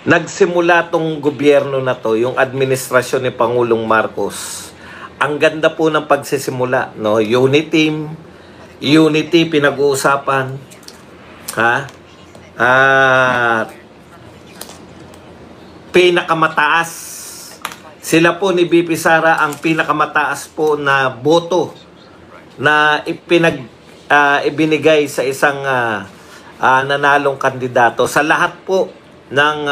Nagsimula tong gobyerno na to, yung administrasyon ni Pangulong Marcos. Ang ganda po ng pagsisimula, no? Unity pinag-uusapan, ha? At pinakamataas. Sila po ni BP Sara ang pinakamataas po na boto na ibinigay sa isang nanalong kandidato sa lahat po ng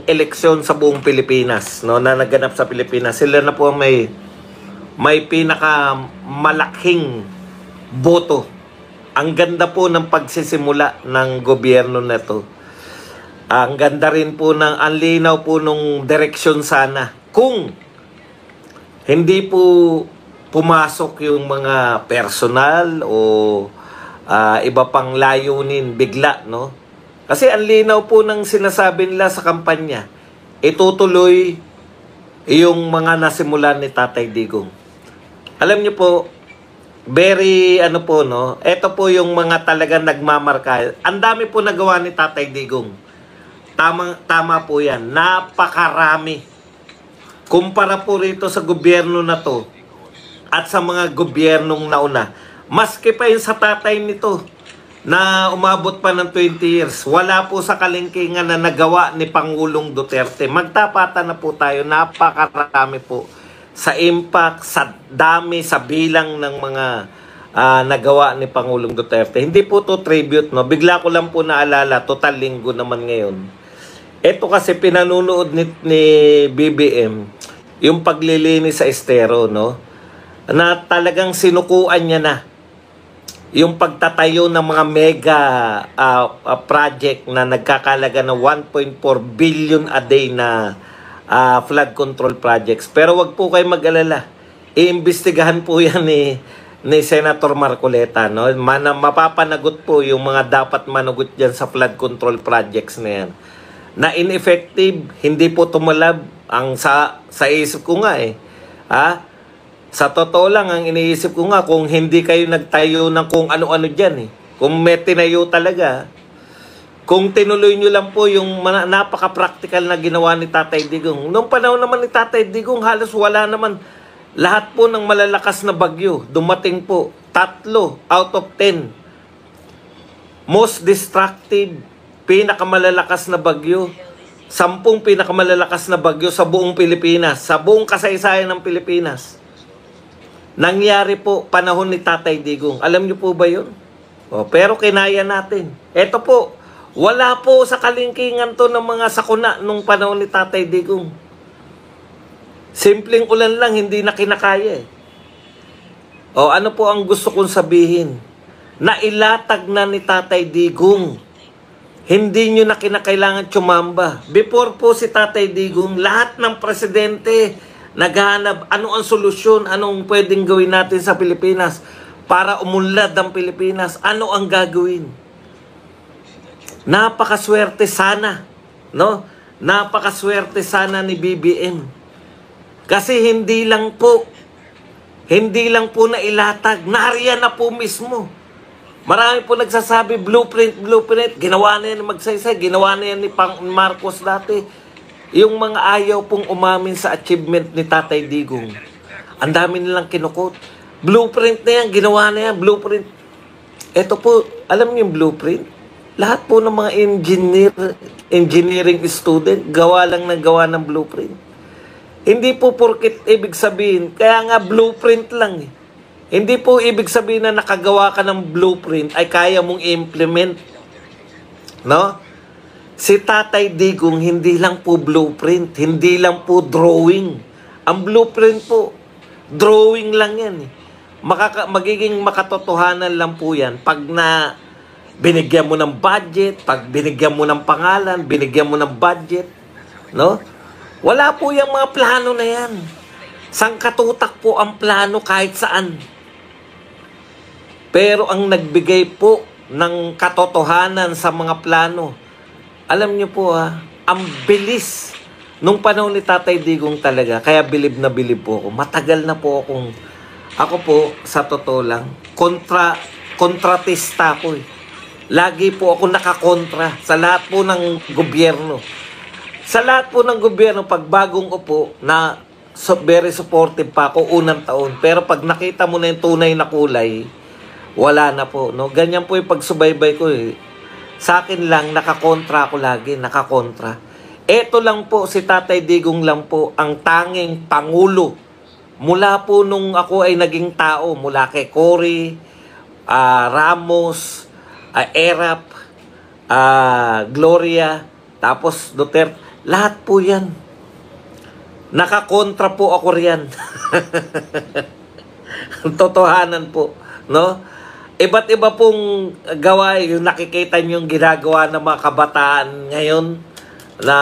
eleksyon sa buong Pilipinas, no, na naganap sa Pilipinas. Sila na po may pinakamalaking boto. Ang ganda po ng pagsisimula ng gobyerno na to. Ang ganda rin po ng anlinaw po nung direksyon sana. Kung hindi po pumasok yung mga personal o iba pang layunin bigla, no? Kasi ang linaw po ng sinasabi nila sa kampanya, itutuloy yung mga nasimulan ni Tatay Digong. Alam niyo po, very no, ito po yung mga talagang nagmamarka. Ang dami po nagawa ni Tatay Digong. Tama po yan. Napakarami. Kumpara po rito sa gobyerno na to at sa mga gobyernong nauna. Maski pa yun sa tatay nito na umabot pa ng 20 years. Wala po sa kalingkingan na nagawa ni Pangulong Duterte. Magtapatan na po tayo. Napakarami po sa impact, sa dami, sa bilang ng mga nagawa ni Pangulong Duterte. Hindi po to tribute, no? Bigla ko lang po naalala, total linggo naman ngayon. Ito kasi pinanunood ni BBM, yung paglilinis sa estero, no? Na talagang sinukuan niya na yung pagtatayo ng mga mega project na nagkakalaga ng 1.4 billion a day na flood control projects. Pero wag po kayo mag-alala. Iimbestigahan po yan ni Senator Marcoleta, no? Mapapanagot po yung mga dapat managot dyan sa flood control projects na yan. Na ineffective, hindi po tumalab. Ang sa isip ko nga sa totoo lang, ang iniisip ko nga, kung hindi kayo nagtayo ng kung ano-ano dyan kung may tinayo talaga, kung tinuloy nyo lang po yung napaka-practical na ginawa ni Tatay Digong. Noong panahon naman ni Tatay Digong, halos wala naman. Lahat po ng malalakas na bagyo, dumating po 3 out of 10. Most destructive, pinakamalalakas na bagyo, 10 pinakamalalakas na bagyo sa buong Pilipinas, sa buong kasaysayan ng Pilipinas. Nangyari po panahon ni Tatay Digong. Alam niyo po ba yun? Pero kinaya natin. Ito po, wala po sa kalingkingan to ng mga sakuna nung panahon ni Tatay Digong. Simpleng ulan lang, hindi na kinakaya ano po ang gusto kong sabihin? Nailatag na ni Tatay Digong. Hindi nyo na kinakailangan tsumamba. Before po si Tatay Digong, lahat ng presidente naghahanap ano ang solusyon, anong pwedeng gawin natin sa Pilipinas para umunlad ang Pilipinas, ano ang gagawin. Napakaswerte sana, no? Napakaswerte sana ni BBM. Kasi hindi lang po nailatag, nariyan na po mismo. Marami po nagsasabi, blueprint, ginawa na yan Magsaysay, ginawa na yan ni Marcos dati. Yung mga ayaw pong umamin sa achievement ni Tatay Digong, ang dami nilang kinukot. Blueprint na yan, ginawa na yan, blueprint. Ito po, alam niyo yung blueprint? Lahat po ng mga engineering student, gawa lang ng gawa ng blueprint. Hindi po porket ibig sabihin, kaya nga blueprint lang Hindi po ibig sabihin na nakagawa ka ng blueprint ay kaya mong i-implement. No? Si Tatay Digong, hindi lang po blueprint, hindi lang po drawing. Ang blueprint po, drawing lang yan. Magiging makatotohanan lang po yan pag na binigyan mo ng budget, pag binigyan mo ng pangalan, binigyan mo ng budget. No? Wala po yung mga plano na yan. Sangkatutak po ang plano kahit saan. Pero ang nagbigay po ng katotohanan sa mga plano, alam niyo po ang bilis nung panahon ni Tatay Digong talaga. Kaya bilib na bilib po ako. Matagal na po ako po, sa totoo lang, kontratista ko lagi po ako nakakontra sa lahat po ng gobyerno. Sa lahat po ng gobyerno, pag bagong upo, very supportive pa ako unang taon. Pero pag nakita mo na yung tunay na kulay, wala na po. No? Ganyan po yung pagsubaybay ko. Sa akin lang, nakakontra ako lagi, nakakontra. Eto lang po, si Tatay Digong lang po, ang tanging pangulo. Mula po nung ako ay naging tao, mula kay Cory, Ramos, Erap, Gloria, tapos Duterte, lahat po yan. Nakakontra po ako riyan. Totohanan po, no? Iba't iba pong gawain, yung nakikita nyo yung ginagawa ng mga kabataan ngayon na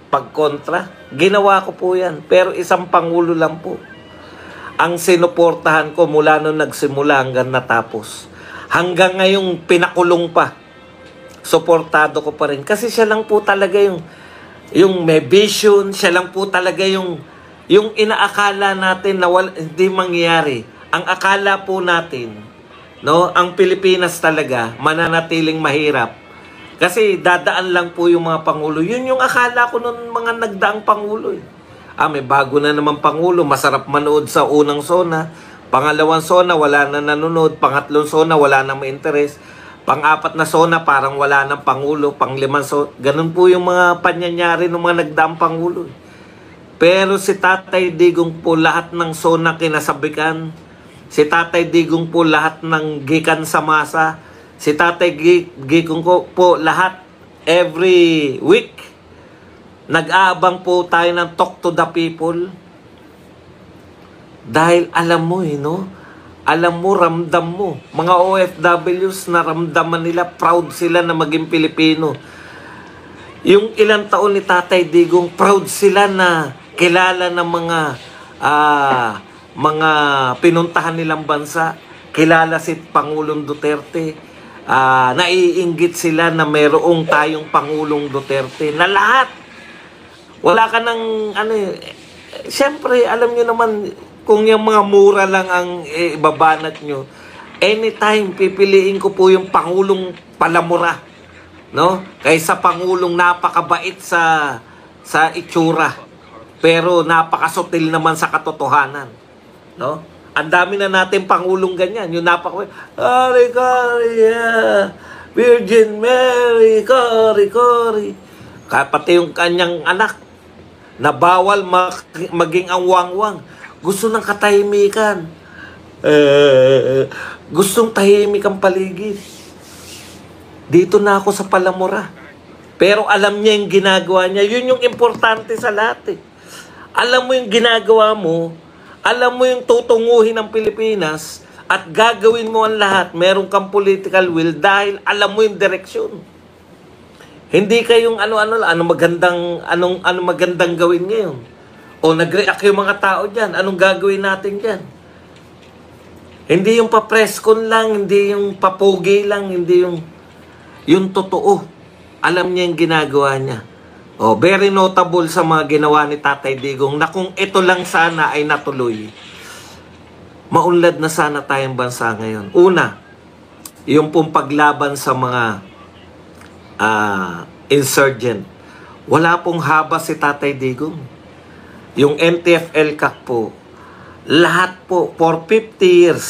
pagkontra. Ginawa ko po yan. Pero isang pangulo lang po ang sinuportahan ko mula nung nagsimula hanggang natapos. Hanggang ngayong pinakulong pa, suportado ko pa rin. Kasi siya lang po talaga yung may vision, siya lang po talaga yung inaakala natin na hindi mangyayari. Ang akala po natin, no, ang Pilipinas talaga mananatiling mahirap. Kasi dadaan lang po yung mga pangulo. Yun yung akala ko nung mga nagdaang pangulo. May bago na naman pangulo, masarap manood sa unang sona. Pangalawang sona, wala na nanonood. Pangatlong sona, wala na may interes. Pang-apat na sona, parang wala ng pangulo. Pang-limang sona, ganun po yung mga panyanyari ng mga nagdaang pangulo. Pero si Tatay Digong po lahat ng sona kinasabikan. Si Tatay Digong po lahat ng gikan sa masa. Si Tatay Digong po lahat every week. Nag-aabang po tayo ng talk to the people. Dahil alam mo no? Alam mo, ramdam mo. Mga OFWs na ramdaman nila, proud sila na maging Pilipino. Yung ilang taon ni Tatay Digong, proud sila na kilala ng mga pinuntahan nilang bansa. Kilala si Pangulong Duterte. Naiinggit sila na mayroong tayong Pangulong Duterte. Na lahat. Wala ka ng, siyempre, alam nyo naman, kung yung mga mura lang ang ibabanat nyo, anytime, pipiliin ko po yung Pangulong palamura. No? Kaysa Pangulong napakabait sa itsura. Pero napakasutil naman sa katotohanan. No? Ang dami na natin Pangulong ganyan. Yung napakabait, Virgin Mary, Cory. Pati yung kanyang anak, na bawal maging ang wangwang. Gusto ng katahimikan. Gustong tahimik ang paligid. Dito na ako sa palamura. Pero alam niya yung ginagawa niya. Yun yung importante sa lahat. Alam mo yung ginagawa mo. Alam mo yung tutunguhin ng Pilipinas. At gagawin mo ang lahat. Meron kang political will dahil alam mo yung direksyon. Hindi kayong ano magandang gawin ngayon. O nag-react yung mga tao dyan. Anong gagawin natin dyan? Hindi yung pa-preskon lang, hindi yung papogi lang, hindi yung totoo. Alam niya yung ginagawa niya. O, very notable sa mga ginawa ni Tatay Digong na kung ito lang sana ay natuloy, maunlad na sana tayong bansa ngayon. Una, yung pong paglaban sa mga insurgent. Wala pong haba si Tatay Digong. Yung MTF-LCAC po, lahat po, for 50 years,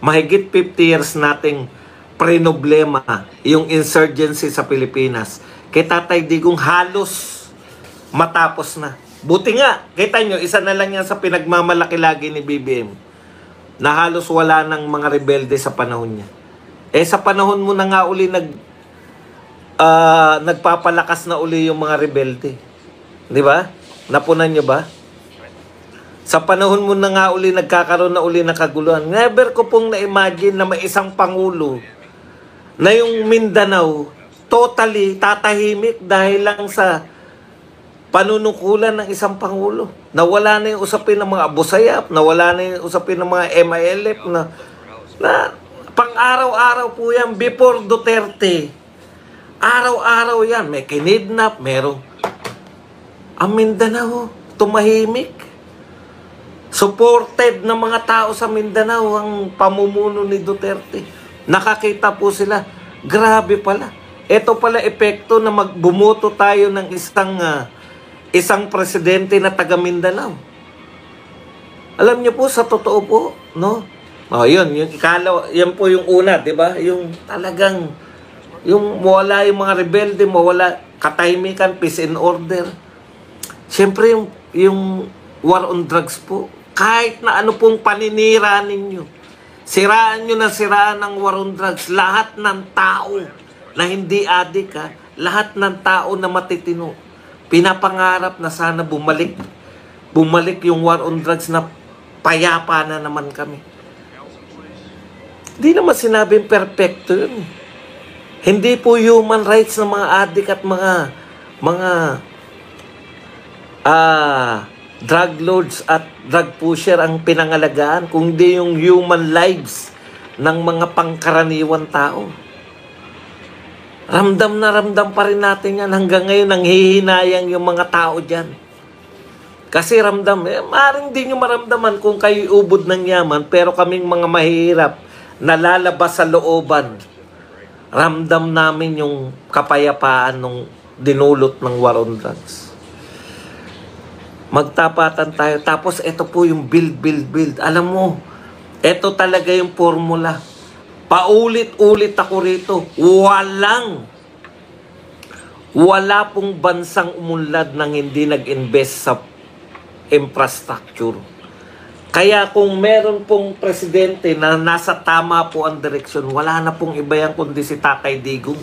mahigit 50 years nating pre-problema yung insurgency sa Pilipinas. Kay Tatay Digong halos matapos na. Buti nga, kita nyo, isa na lang yan sa pinagmamalaki lagi ni BBM na halos wala ng mga rebelde sa panahon niya. Sa panahon mo na nga uli nagpapalakas na uli yung mga rebelde. Di ba? Napunan nyo ba? Sa panahon mo na nga uli, nagkakaroon na uli ng kaguluhan. Never ko pong na-imagine na may isang pangulo na yung Mindanao totally tatahimik dahil lang sa panunukulan ng isang pangulo. Nawala na yung usapin ng mga Abu Sayyaf, nawala na yung usapin ng mga MILF na pang-araw-araw po yan before Duterte. Araw-araw yan. May kinidnap, merong ang Mindanao, tumahimik. Supported ng mga tao sa Mindanao ang pamumuno ni Duterte. Nakakita po sila. Grabe pala. Ito pala epekto na magbumoto tayo ng isang presidente na taga Mindanao. Alam niyo po, sa totoo po, no? Yun, yan po yung una, di ba? Yung talagang, yung mawala yung mga rebelde, mawala katahimikan, peace and order. Siyempre, yung war on drugs po, kahit na ano pong paninira ninyo, siraan nyo na siraan ng war on drugs, lahat ng tao na hindi adik, lahat ng tao na matitino, pinapangarap na sana bumalik yung war on drugs na payapa na naman kami. Hindi naman sinabing perfecto yun. Hindi po human rights ng mga adik at mga drug lords at drug pusher ang pinangalagaan, kundi yung human lives ng mga pangkaraniwan tao. Ramdam na ramdam pa rin natin yan. Hanggang ngayon, nanghihinayang yung mga tao dyan. Kasi ramdam, maaaring di nyo maramdaman kung kayo ubod ng yaman, pero kaming mga mahirap, nalalabas sa looban, ramdam namin yung kapayapaan nung dinulot ng war on drugs. Magtapatan tayo. Tapos ito po yung build. Alam mo, ito talaga yung formula. Paulit-ulit ako rito. Wala pong bansang umunlad nang hindi nag-invest sa infrastructure. Kaya kung meron pong presidente na nasa tama po ang direksyon, wala na pong iba yan kundi si Tatay Digong.